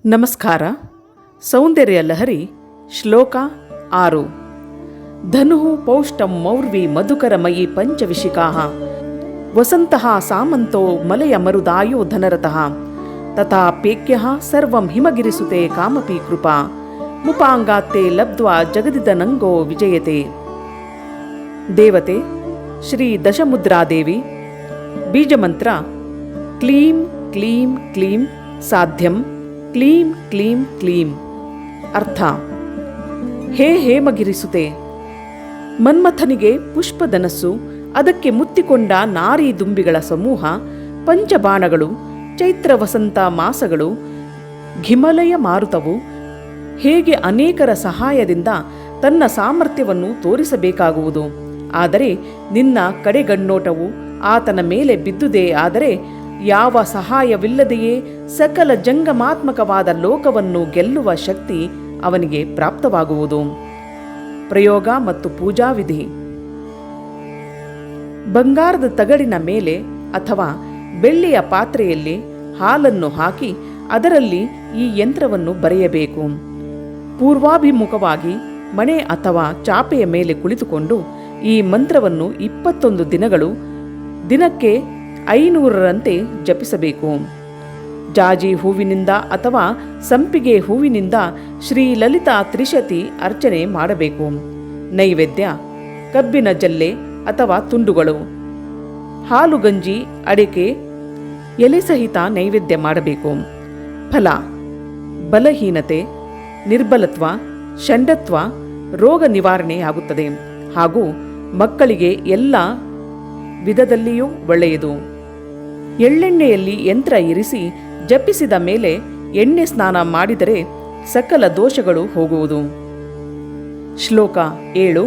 ನಮಸ್ಕಾರ. ಸೌಂದರ್ಯ ಲಹರಿ ಶ್ಲೋಕ 6. ಧನು ಪೌಷ್ಟಂ ಮೌರ್ವಿ ಮಧುಕರಮಯಿ ಪಂಚವಿಶಿಖಾ ವಸಂತಃ ಸಾಮಂತೋ ಮಲಯ ಮರುದಾಯೋ ಧನರತಃ ತಥಾಪ್ಯೇಕ್ಯಃ ಸರ್ವಂ ಹಿಮಗಿರಿಸುತೆ ಕಾಮಪಿ ಕೃಪಾ ಮುಪಾಂಗಾತ್ತೆ ಲಬ್ಧ್ವಾ ಜಗದಿದನಂಗೋ ವಿಜಯತೆ. ದೇವತೆ ಶ್ರೀ ದಶಮುದ್ರಾದೇವಿ. ಬೀಜಮಂತ್ರ ಕ್ಲೀಂ ಕ್ಲೀಂ ಕ್ಲೀಂ ಸಾಧ್ಯಂ ಕ್ಲೀಂ ಕ್ಲೀಂ ಕ್ಲೀಂ. ಅರ್ಥ: ಹೇ ಹೇಮಗಿರಿಸುತೆ, ಮನ್ಮಥನಿಗೆ ಪುಷ್ಪಧನಸ್ಸು, ಅದಕ್ಕೆ ಮುತ್ತಿಕೊಂಡ ನಾರೀ ದುಂಬಿಗಳ ಸಮೂಹ, ಪಂಚಬಾಣಗಳು, ಚೈತ್ರ ವಸಂತ ಮಾಸಗಳು, ಘಿಮಲಯ ಮಾರುತವು ಹೇಗೆ ಅನೇಕರ ಸಹಾಯದಿಂದ ತನ್ನ ಸಾಮರ್ಥ್ಯವನ್ನು ತೋರಿಸಬೇಕಾಗುವುದು. ಆದರೆ ನಿನ್ನ ಕಡೆಗಣ್ಣೋಟವು ಆತನ ಮೇಲೆ ಬಿದ್ದುದೇ ಆದರೆ ಯಾವ ಸಹಾಯವಿಲ್ಲದೆಯೇ ಸಕಲ ಜಂಗಮಾತ್ಮಕವಾದ ಲೋಕವನ್ನು ಗೆಲ್ಲುವ ಶಕ್ತಿ ಅವನಿಗೆ ಪ್ರಾಪ್ತವಾಗುವುದು. ಪ್ರಯೋಗ ಮತ್ತು ಪೂಜಾ ವಿಧಿ. ಬಂಗಾರದ ತಗಡಿನ ಮೇಲೆ ಅಥವಾ ಬೆಳ್ಳಿಯ ಪಾತ್ರೆಯಲ್ಲಿ ಹಾಲನ್ನು ಹಾಕಿ ಅದರಲ್ಲಿ ಈ ಯಂತ್ರವನ್ನು ಬರೆಯಬೇಕು. ಪೂರ್ವಾಭಿಮುಖವಾಗಿ ಮಣೆ ಅಥವಾ ಚಾಪೆಯ ಮೇಲೆ ಕುಳಿತುಕೊಂಡು ಈ ಮಂತ್ರವನ್ನು 21 ದಿನಗಳು ದಿನಕ್ಕೆ 500ರಂತೆ ಜಪಿಸಬೇಕು. ಜಾಜಿ ಹೂವಿನಿಂದ ಅಥವಾ ಸಂಪಿಗೆ ಹೂವಿನಿಂದ ಶ್ರೀ ಲಲಿತಾ ತ್ರಿಶತಿ ಅರ್ಚನೆ ಮಾಡಬೇಕು. ನೈವೇದ್ಯ: ಕಬ್ಬಿನ ಜಲ್ಲೆ ಅಥವಾ ತುಂಡುಗಳು, ಹಾಲುಗಂಜಿ, ಅಡಿಕೆ ಎಲೆ ಸಹಿತ ನೈವೇದ್ಯ ಮಾಡಬೇಕು. ಫಲ: ಬಲಹೀನತೆ, ನಿರ್ಬಲತ್ವ, ಷಂಡತ್ವ, ರೋಗ ನಿವಾರಣೆಯಾಗುತ್ತದೆ ಹಾಗೂ ಮಕ್ಕಳಿಗೆ ಎಲ್ಲ ವಿಧದಲ್ಲಿಯೂ ಒಳ್ಳೆಯದು. ಎಳ್ಳೆಣ್ಣೆಯಲ್ಲಿ ಯಂತ್ರ ಇರಿಸಿ ಜಪಿಸಿದ ಮೇಲೆ ಎಣ್ಣೆ ಸ್ನಾನ ಮಾಡಿದರೆ ಸಕಲ ದೋಷಗಳು ಹೋಗುವುದು. ಶ್ಲೋಕ 7.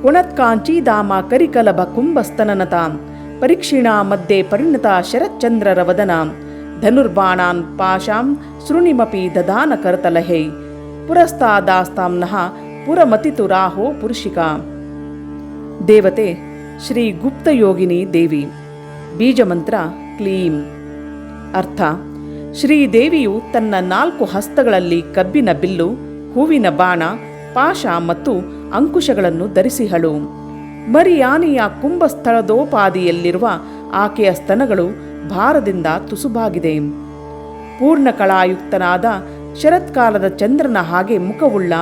ಕುಣತ್ಕಾಂಚೀಧಾಮ ಕರಿಕಲಭ ಕುಂಭಸ್ತನನತ ಪರೀಕ್ಷಿಣಾ ಮಧ್ಯೆ ಪರಿಣತ ಶರಚ್ಚಂದ್ರರ ವದನ ಧನುರ್ಬಾಣಾನ್ ಪಾಶಾಂ ಸೃಣಿಮಪಿ ದದಾನ ಕರತಲಹೈ ಪುರಸ್ತಾದಾಸ್ತಾಂನಃ ಪುರಮತಿತು ರಾಹೋ ಪುರುಷಿಕಾ. ದೇವತೆ ಶ್ರೀ ಗುಪ್ತಯೋಗಿನಿ ದೇವಿ. ಬೀಜಮಂತ್ರ ಕ್ಲೀಂ. ಅರ್ಥ: ಶ್ರೀದೇವಿಯು ತನ್ನ 4 ಹಸ್ತಗಳಲ್ಲಿ ಕಬ್ಬಿನ ಬಿಲ್ಲು, ಹೂವಿನ ಬಾಣ, ಪಾಶ ಮತ್ತು ಅಂಕುಶಗಳನ್ನು ಧರಿಸಿಹಳು. ಮರಿಯಾನೆಯ ಕುಂಭಸ್ಥಳದೋಪಾದಿಯಲ್ಲಿರುವ ಆಕೆಯ ಸ್ತನಗಳು ಭಾರದಿಂದ ತುಸುಬಾಗಿದೆ. ಪೂರ್ಣಕಳಾಯುಕ್ತನಾದ ಶರತ್ಕಾಲದ ಚಂದ್ರನ ಹಾಗೆ ಮುಖವುಳ್ಳ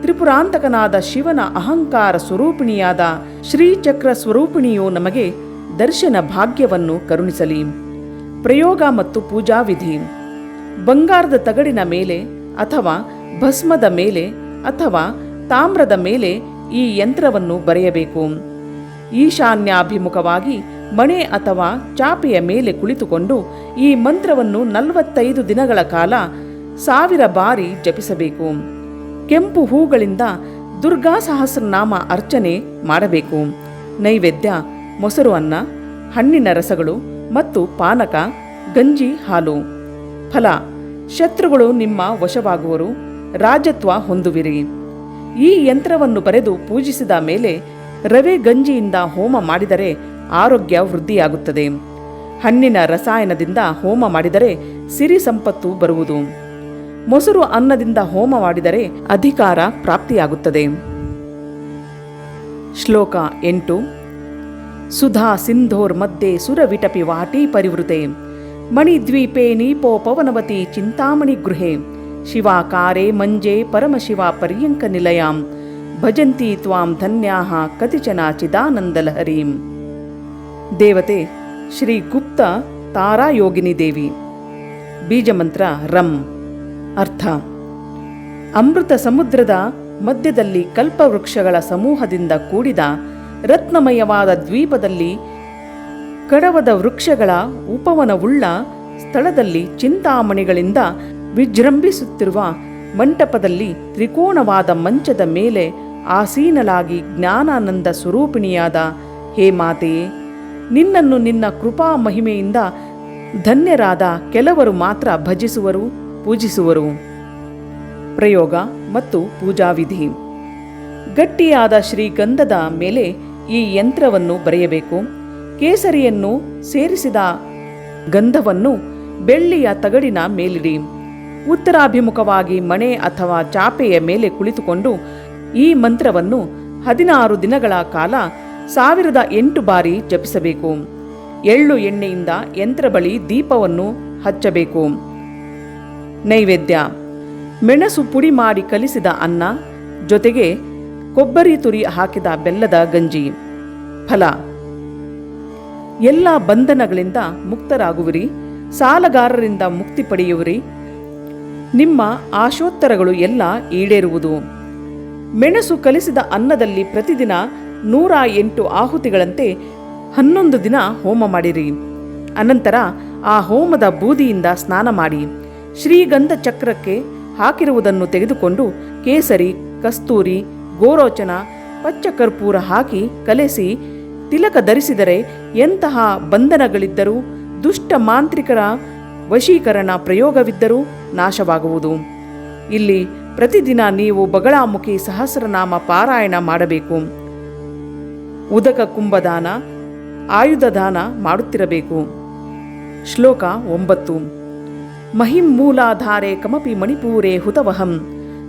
ತ್ರಿಪುರಾಂತಕನಾದ ಶಿವನ ಅಹಂಕಾರ ಸ್ವರೂಪಿಣಿಯಾದ ಶ್ರೀಚಕ್ರ ಸ್ವರೂಪಿಣಿಯು ನಮಗೆ ದರ್ಶನ ಭಾಗ್ಯವನ್ನು ಕರುಣಿಸಲಿ. ಪ್ರಯೋಗ ಮತ್ತು ಪೂಜಾ ವಿಧಿ. ಬಂಗಾರದ ತಗಡಿನ ಮೇಲೆ ಅಥವಾ ಭಸ್ಮದ ಮೇಲೆ ಅಥವಾ ತಾಮ್ರದ ಮೇಲೆ ಈ ಯಂತ್ರವನ್ನು ಬರೆಯಬೇಕು. ಈಶಾನ್ಯಾಭಿಮುಖವಾಗಿ ಮಣೆ ಅಥವಾ ಚಾಪೆಯ ಮೇಲೆ ಕುಳಿತುಕೊಂಡು ಈ ಮಂತ್ರವನ್ನು 45 ದಿನಗಳ ಕಾಲ 1000 ಬಾರಿ ಜಪಿಸಬೇಕು. ಕೆಂಪು ಹೂಗಳಿಂದ ದುರ್ಗಾ ಸಹಸ್ರನಾಮ ಅರ್ಚನೆ ಮಾಡಬೇಕು. ನೈವೇದ್ಯ: ಮೊಸರು ಅನ್ನ, ಹಣ್ಣಿನ ರಸಗಳು ಮತ್ತು ಪಾನಕ, ಗಂಜಿ, ಹಾಲು. ಫಲ: ಶತ್ರುಗಳು ನಿಮ್ಮ ವಶವಾಗುವರು, ರಾಜತ್ವ ಹೊಂದುವಿರಿ. ಈ ಯಂತ್ರವನ್ನು ಬರೆದು ಪೂಜಿಸಿದ ಮೇಲೆ ರವೆ ಗಂಜಿಯಿಂದ ಹೋಮ ಮಾಡಿದರೆ ಆರೋಗ್ಯ ವೃದ್ಧಿಯಾಗುತ್ತದೆ. ಹಣ್ಣಿನ ರಸಾಯನದಿಂದ ಹೋಮ ಮಾಡಿದರೆ ಸಿರಿ ಸಂಪತ್ತು ಬರುವುದು. ಮೊಸರು ಅನ್ನದಿಂದ ಹೋಮ ಮಾಡಿದರೆ ಅಧಿಕಾರ ಪ್ರಾಪ್ತಿಯಾಗುತ್ತದೆ. ಶ್ಲೋಕ 8. ಸುಧಾ ಸಿಂಧೋರ್ ಮಧ್ಯೆ ಸುರವಿಟಪಿ ವಾಟೀ ಪರಿವೃತೆ ಮಣಿದ್ವೀಪೆ ನೀಪೋ ಪವನವತಿ ಚಿಂತಾಮಣಿ ಗೃಹೆ ಶಿವಾಕಾರೆ ಮಂಜೆ ಪರಮಶಿವ ಪರ್ಯಂಕ ನಿಲಯಾಂ ಭಜಂತಿ ತ್ವಾಂ ಧನ್ಯಾಃ ಕತಿಚನ ಚಿದಾನಂದಲಹರೀಂ. ದೇವತೆ ಶ್ರೀ ಗುಪ್ತ ತಾರಾಯೋಗಿನಿ ದೇವಿ. ಬೀಜಮಂತ್ರ ರಂ. ಅರ್ಥ: ಅಮೃತ ಸಮುದ್ರದ ಮಧ್ಯದಲ್ಲಿ ಕಲ್ಪವೃಕ್ಷಗಳ ಸಮೂಹದಿಂದ ಕೂಡಿದ ರತ್ನಮಯವಾದ ದ್ವೀಪದಲ್ಲಿ ಕಡವದ ವೃಕ್ಷಗಳ ಉಪವನವುಳ್ಳ ಸ್ಥಳದಲ್ಲಿ ಚಿಂತಾಮಣಿಗಳಿಂದ ವಿಜೃಂಭಿಸುತ್ತಿರುವ ಮಂಟಪದಲ್ಲಿ ತ್ರಿಕೋಣವಾದ ಮಂಚದ ಮೇಲೆ ಆಸೀನಲಾಗಿ ಜ್ಞಾನಾನಂದ ಸ್ವರೂಪಿಣಿಯಾದ ಹೇ ಮಾತೆಯೇ, ನಿನ್ನನ್ನು ನಿನ್ನ ಕೃಪಾ ಮಹಿಮೆಯಿಂದ ಧನ್ಯರಾದ ಕೆಲವರು ಮಾತ್ರ ಭಜಿಸುವರು, ಪೂಜಿಸುವರು. ಪ್ರಯೋಗ ಮತ್ತು ಪೂಜಾ ವಿಧಿ. ಗಟ್ಟಿಯಾದ ಶ್ರೀಗಂಧದ ಮೇಲೆ ಈ ಯಂತ್ರವನ್ನು ಬರೆಯಬೇಕು. ಕೇಸರಿಯನ್ನು ಸೇರಿಸಿದ ಗಂಧವನ್ನು ಬೆಳ್ಳಿಯ ತಗಡಿನ ಮೇಲಿಡಿ. ಉತ್ತರಾಭಿಮುಖವಾಗಿ ಮಣೆ ಅಥವಾ ಚಾಪೆಯ ಮೇಲೆ ಕುಳಿತುಕೊಂಡು ಈ ಮಂತ್ರವನ್ನು 16 ದಿನಗಳ ಕಾಲ 1008 ಬಾರಿ ಜಪಿಸಬೇಕು. ಎಳ್ಳು ಎಣ್ಣೆಯಿಂದ ಯಂತ್ರ ಬಳಿ ದೀಪವನ್ನು ಹಚ್ಚಬೇಕು. ನೈವೇದ್ಯ: ಮೆಣಸು ಪುಡಿ ಮಾಡಿ ಕಲಿಸಿದ ಅನ್ನ ಜೊತೆಗೆ ಕೊಬ್ಬರಿ ತುರಿ ಹಾಕಿದ ಬೆಲ್ಲದ ಗಂಜಿ. ಫಲ: ಎಲ್ಲ ಬಂಧನಗಳಿಂದ ಮುಕ್ತರಾಗುವಿರಿ, ಸಾಲಗಾರರಿಂದ ಮುಕ್ತಿ ಪಡೆಯುವಿರಿ, ನಿಮ್ಮ ಆಶೋತ್ತರಗಳು ಎಲ್ಲ ಈಡೇರುವುದು. ಮೆಣಸು ಕಲಿಸಿದ ಅನ್ನದಲ್ಲಿ ಪ್ರತಿದಿನ 108 ಆಹುತಿಗಳಂತೆ 11 ದಿನ ಹೋಮ ಮಾಡಿರಿ. ಅನಂತರ ಆ ಹೋಮದ ಬೂದಿಯಿಂದ ಸ್ನಾನ ಮಾಡಿ ಶ್ರೀಗಂಧ ಚಕ್ರಕ್ಕೆ ಹಾಕಿರುವುದನ್ನು ತೆಗೆದುಕೊಂಡು ಕೇಸರಿ, ಕಸ್ತೂರಿ, ಗೋರೋಚನ, ಪಚ್ಚಕರ್ಪೂರ ಹಾಕಿ ಕಲೆಸಿ ತಿಲಕ ಧರಿಸಿದರೆ ಎಂತಹ ಬಂಧನಗಳಿದ್ದರೂ ದುಷ್ಟ ಮಾಂತ್ರಿಕರ ವಶೀಕರಣ ಪ್ರಯೋಗವಿದ್ದರೂ ನಾಶವಾಗುವುದು. ಇಲ್ಲಿ ಪ್ರತಿದಿನ ನೀವು ಬಗಳಾಮುಖಿ ಸಹಸ್ರನಾಮ ಪಾರಾಯಣ ಮಾಡಬೇಕು. ಉದಕ ಕುಂಭದಾನ, ಆಯುಧದಾನ ಮಾಡುತ್ತಿರಬೇಕು. ಶ್ಲೋಕ 9. ಮಹಿಮ್ಮೂಲಾಧಾರೆ ಕಮಪಿ ಮಣಿಪೂರೆ ಹುತವಹಂ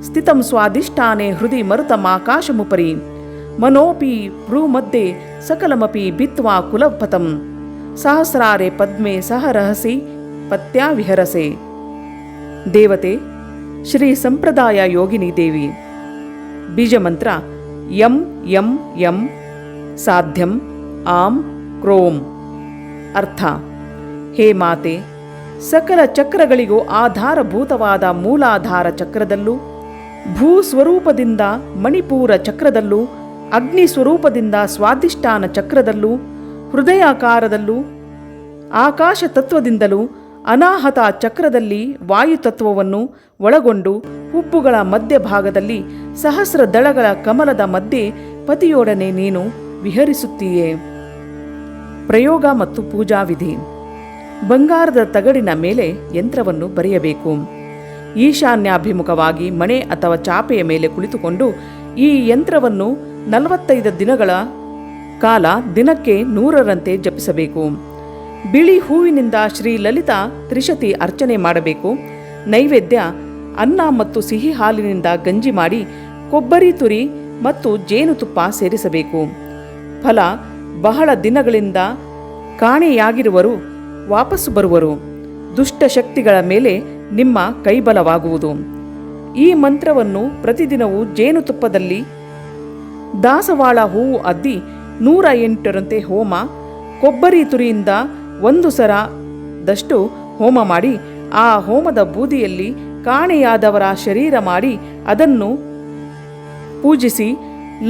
ಸ್ಥಿತಂ ಸ್ವಾಧಿಷ್ಠಾನೆ ಹೃದಯ ಮರುತಮಾಕಾಶಮುಪರಿ ಮನೋಪಿ ಭ್ರೂಮಧ್ಯೆ ಸಕಲಮಪಿ ಭಿತ್ವಾ ಕುಲಪತಂ ಸಹಸ್ರಾರೆ ಪದ್ಮೆ ಸಹ ರಹಸಿ ಪತ್ಯಾ ವಿಹರಸೆ. ದೇವತೆ ಶ್ರೀ ಸಂಪ್ರದಾಯ ಯೋಗಿನಿ ದೇವಿ. ಬೀಜಮಂತ್ರ ಯಂ ಯಂ ಯಂ ಸಾಧ್ಯಂ ಆಂ ಕ್ರೋಂ. ಅರ್ಥ: ಹೇ ಮಾತೆ, ಸಕಲ ಚಕ್ರಗಳಿಗೂ ಆಧಾರಭೂತವಾದ ಮೂಲಾಧಾರ ಚಕ್ರದಲ್ಲೂ, ಭೂಸ್ವರೂಪದಿಂದ ಮಣಿಪೂರ ಚಕ್ರದಲ್ಲೂ, ಅಗ್ನಿ ಸ್ವರೂಪದಿಂದ ಸ್ವಾಧಿಷ್ಠಾನ ಚಕ್ರದಲ್ಲೂ, ಹೃದಯಾಕಾರದಲ್ಲೂ, ಆಕಾಶ ತತ್ವದಿಂದಲೂ, ಅನಾಹತ ಚಕ್ರದಲ್ಲಿ ವಾಯುತತ್ವವನ್ನು ಒಳಗೊಂಡು ಹುಬ್ಬುಗಳ ಮಧ್ಯಭಾಗದಲ್ಲಿ ಸಹಸ್ರ ದಳಗಳ ಕಮಲದ ಮಧ್ಯೆ ಪತಿಯೊಡನೆ ನೀನು ವಿಹರಿಸುತ್ತೀಯೇ. ಪ್ರಯೋಗ ಮತ್ತು ಪೂಜಾ ವಿಧಿ: ಬಂಗಾರದ ತಗಡಿನ ಮೇಲೆ ಯಂತ್ರವನ್ನು ಬರೆಯಬೇಕು. ಈಶಾನ್ಯಾಭಿಮುಖವಾಗಿ ಮಣೆ ಅಥವಾ ಚಾಪೆಯ ಮೇಲೆ ಕುಳಿತುಕೊಂಡು ಈ ಯಂತ್ರವನ್ನು 45 ದಿನಗಳ ಕಾಲ ದಿನಕ್ಕೆ 100ರಂತೆ ಜಪಿಸಬೇಕು. ಬಿಳಿ ಹೂವಿನಿಂದ ಶ್ರೀ ಲಲಿತಾ ತ್ರಿಶತಿ ಅರ್ಚನೆ ಮಾಡಬೇಕು. ನೈವೇದ್ಯ: ಅನ್ನ ಮತ್ತು ಸಿಹಿ ಹಾಲಿನಿಂದ ಗಂಜಿ ಮಾಡಿ ಕೊಬ್ಬರಿ ತುರಿ ಮತ್ತು ಜೇನುತುಪ್ಪ ಸೇರಿಸಬೇಕು. ಫಲ: ಬಹಳ ದಿನಗಳಿಂದ ಕಾಣೆಯಾಗಿರುವರು ವಾಪಸ್ಸು ಬರುವರು. ದುಷ್ಟಶಕ್ತಿಗಳ ಮೇಲೆ ನಿಮ್ಮ ಕೈಬಲವಾಗುವುದು. ಈ ಮಂತ್ರವನ್ನು ಪ್ರತಿದಿನವೂ ಜೇನುತುಪ್ಪದಲ್ಲಿ ದಾಸವಾಳ ಹೂವು ಅದ್ದಿ 108ರಂತೆ ಹೋಮ, ಕೊಬ್ಬರಿ ತುರಿಯಿಂದ 1 ಸರದಷ್ಟು ಹೋಮ ಮಾಡಿ ಆ ಹೋಮದ ಬೂದಿಯಲ್ಲಿ ಕಾಣೆಯಾದವರ ಶರೀರ ಮಾಡಿ ಅದನ್ನು ಪೂಜಿಸಿ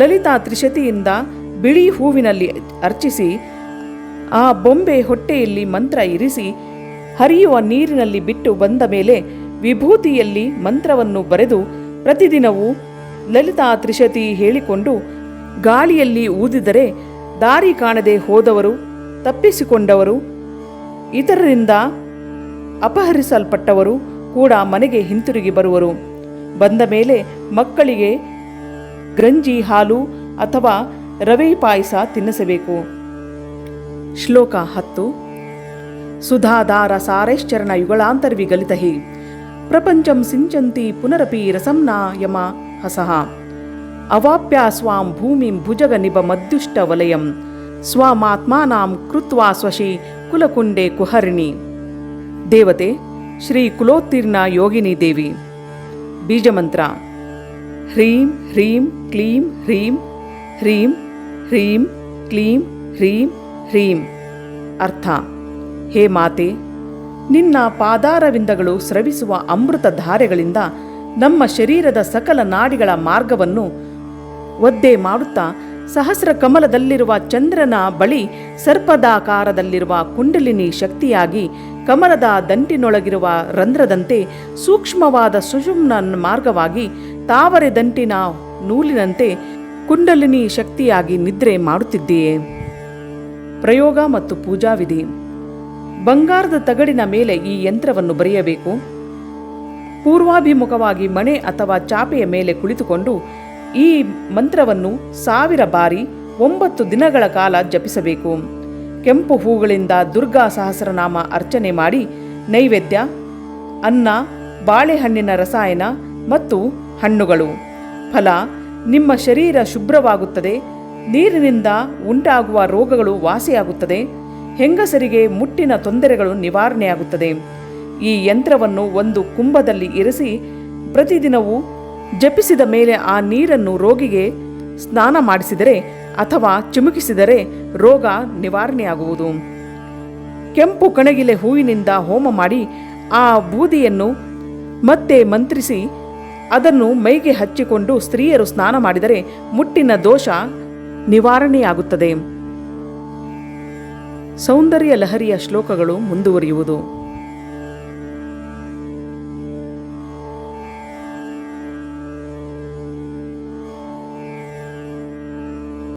ಲಲಿತಾ ತ್ರಿಶತಿಯಿಂದ ಬಿಳಿ ಹೂವಿನಲ್ಲಿ ಅರ್ಚಿಸಿ ಆ ಬೊಂಬೆ ಹೊಟ್ಟೆಯಲ್ಲಿ ಮಂತ್ರ ಇರಿಸಿ ಹರಿಯುವ ನೀರಿನಲ್ಲಿ ಬಿಟ್ಟು ಬಂದ ಮೇಲೆ ವಿಭೂತಿಯಲ್ಲಿ ಮಂತ್ರವನ್ನು ಬರೆದು ಪ್ರತಿದಿನವೂ ಲಲಿತಾ ತ್ರಿಶತಿ ಹೇಳಿಕೊಂಡು ಗಾಳಿಯಲ್ಲಿ ಊದಿದರೆ ದಾರಿ ಕಾಣದೆ ಹೋದವರು, ತಪ್ಪಿಸಿಕೊಂಡವರು, ಇತರರಿಂದ ಅಪಹರಿಸಲ್ಪಟ್ಟವರು ಕೂಡ ಮನೆಗೆ ಹಿಂತಿರುಗಿ ಬರುವರು. ಬಂದ ಮೇಲೆ ಮಕ್ಕಳಿಗೆ ಗಂಜಿ ಹಾಲು ಅಥವಾ ರವೆ ಪಾಯಸ ತಿನ್ನಿಸಬೇಕು. ಶ್ಲೋಕ 10. ಸುಧಾಧಾರ ಸಾರೈಶ್ಚರಣ ಯುಗಳಾಂತರ್ವಿಗಲಿತಹಿ ಪ್ರಪಂಚಂ ಸಿಂಚಂತಿ ಪುನರಪಿ ರಸಂನ ಯಮ ಹಸಃ ಅವಾಪ್ಯ ಸ್ವಾಂ ಭೂಮಿಂ ಭುಜಗ ನಿಭ ಮದ್ಯುಷ್ಟ ವಲಯಂ ಸ್ವಮಾತ್ಮಾನಾಂ ಕೃತ್ವಾ ಸ್ವಶಿ ಕುಲಕುಂಡೆ ಕುಹರಿಣಿ. ದೇವತೆ ಶ್ರೀ ಕುಲೋತ್ತೀರ್ಣ ಯೋಗಿನಿ ದೇವಿ. ಬೀಜಮಂತ್ರ ಹ್ರೀಂ ಹ್ರೀಂ ಕ್ಲೀಂ ಹ್ರೀಂ ಹ್ರೀಂ ಹ್ರೀಂ ಕ್ಲೀಂ ಹ್ರೀಂ ಹ್ರೀಂ. ಅರ್ಥ: ಹೇ ಮಾತೆ, ನಿನ್ನ ಪಾದಾರವಿಂದಗಳು ಸ್ರವಿಸುವ ಅಮೃತ ಧಾರೆಗಳಿಂದ ನಮ್ಮ ಶರೀರದ ಸಕಲ ನಾಡಿಗಳ ಮಾರ್ಗವನ್ನು ಒದ್ದೆ ಮಾಡುತ್ತಾ ಸಹಸ್ರ ಕಮಲದಲ್ಲಿರುವ ಚಂದ್ರನ ಬಳಿ ಸರ್ಪದಾಕಾರದಲ್ಲಿರುವ ಕುಂಡಲಿನಿ ಶಕ್ತಿಯಾಗಿ ಕಮಲದ ದಂಟಿನೊಳಗಿರುವ ರಂಧ್ರದಂತೆ ಸೂಕ್ಷ್ಮವಾದ ಸುಷುಮ್ನ ಮಾರ್ಗವಾಗಿ ತಾವರೆ ದಂಟಿನ ನೂಲಿನಂತೆ ಕುಂಡಲಿನಿ ಶಕ್ತಿಯಾಗಿ ನಿದ್ರೆ ಮಾಡುತ್ತಿದ್ದೀಯೇ. ಪ್ರಯೋಗ ಮತ್ತು ಪೂಜಾ ವಿಧಿ: ಬಂಗಾರದ ತಗಡಿನ ಮೇಲೆ ಈ ಯಂತ್ರವನ್ನು ಬರೆಯಬೇಕು. ಪೂರ್ವಾಭಿಮುಖವಾಗಿ ಮಣೆ ಅಥವಾ ಚಾಪೆಯ ಮೇಲೆ ಕುಳಿತುಕೊಂಡು ಈ ಮಂತ್ರವನ್ನು 1000 ಬಾರಿ 9 ದಿನಗಳ ಕಾಲ ಜಪಿಸಬೇಕು. ಕೆಂಪು ಹೂಗಳಿಂದ ದುರ್ಗಾ ಸಹಸ್ರನಾಮ ಅರ್ಚನೆ ಮಾಡಿ ನೈವೇದ್ಯ: ಅನ್ನ, ಬಾಳೆಹಣ್ಣಿನ ರಸಾಯನ ಮತ್ತು ಹಣ್ಣುಗಳು. ಫಲ: ನಿಮ್ಮ ಶರೀರ ಶುಭ್ರವಾಗುತ್ತದೆ, ನೀರಿನಿಂದ ಉಂಟಾಗುವ ರೋಗಗಳು ವಾಸಿಯಾಗುತ್ತದೆ, ಹೆಂಗಸರಿಗೆ ಮುಟ್ಟಿನ ತೊಂದರೆಗಳು ನಿವಾರಣೆಯಾಗುತ್ತದೆ. ಈ ಯಂತ್ರವನ್ನು ಒಂದು ಕುಂಭದಲ್ಲಿ ಇರಿಸಿ ಪ್ರತಿದಿನವೂ ಜಪಿಸಿದ ಮೇಲೆ ಆ ನೀರನ್ನು ರೋಗಿಗೆ ಸ್ನಾನ ಮಾಡಿಸಿದರೆ ಅಥವಾ ಚಿಮುಕಿಸಿದರೆ ರೋಗ ನಿವಾರಣೆಯಾಗುವುದು. ಕೆಂಪು ಕಣಗಿಲೆ ಹೂವಿನಿಂದ ಹೋಮ ಮಾಡಿ ಆ ಬೂದಿಯನ್ನು ಮತ್ತೆ ಮಂತ್ರಿಸಿ ಅದನ್ನು ಮೈಗೆ ಹಚ್ಚಿಕೊಂಡು ಸ್ತ್ರೀಯರು ಸ್ನಾನ ಮಾಡಿದರೆ ಮುಟ್ಟಿನ ದೋಷ ನಿವಾರಣೆಯಾಗುತ್ತದೆ. ಸೌಂದರ್ಯ ಲಹರಿಯ ಶ್ಲೋಕಗಳು ಮುಂದುವರಿಯುವುದು.